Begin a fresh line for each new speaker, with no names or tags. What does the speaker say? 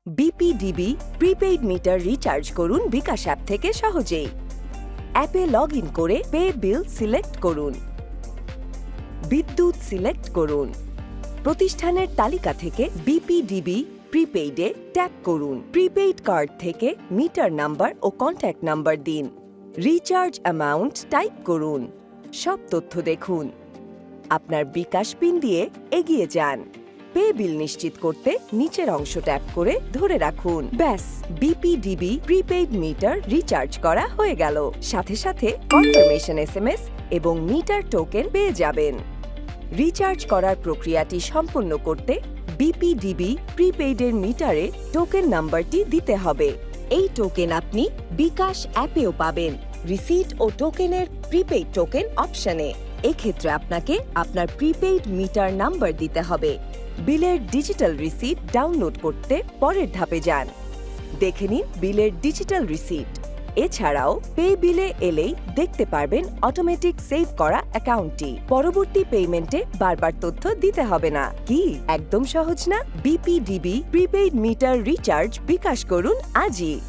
BPDB prepaid meter recharge করুন বিকাশ app থেকে সহজেই। অ্যাপে লগ ইন করে পে বিল সিলেক্ট করুন। বিদ্যুৎ সিলেক্ট করুন। প্রতিষ্ঠানের তালিকা থেকে বিপিডিবি প্রিপেইডে ট্যাপ করুন। প্রিপেইড কার্ড থেকে মিটার নাম্বার ও কন্ট্যাক্ট নাম্বার দিন। রিচার্জ অ্যামাউন্ট টাইপ করুন। সব তথ্য দেখুন। আপনার বিকাশ পিন দিয়ে এগিয়ে যান। পে বিল নিশ্চিত করতে নিচের অংশ ট্যাপ করে ধরে রাখুন। ব্যাস, বিপিডিবি প্রিপেইড মিটার রিচার্জ করা হয়ে গেল। সাথে সাথে কনফার্মেশন এসএমএস এবং মিটার টোকেন পেয়ে যাবেন। রিচার্জ করার প্রক্রিয়াটি সম্পন্ন করতে বিপিডিবি প্রিপেইডের মিটারে টোকেন নাম্বারটি দিতে হবে। এই টোকেন আপনি বিকাশ অ্যাপেও পাবেন, রিসিট ও টোকেনের প্রিপেইড টোকেন অপশনে। এক্ষেত্রে আপনাকে আপনার প্রিপেইড মিটার নাম্বার দিতে হবে। বিলের ডিজিটাল রিসিট ডাউনলোড করতে পরের ধাপে যান। দেখে নিন বিলের ডিজিটাল রিসিট। এছাড়াও পে বিলে এলেই দেখতে পারবেন অটোমেটিক সেভ করা অ্যাকাউন্টটি। পরবর্তী পেমেন্টে বারবার তথ্য দিতে হবে না। কি একদম সহজ না? বিপিডিবি প্রিপেইড মিটার রিচার্জ বিকাশ করুন আজই।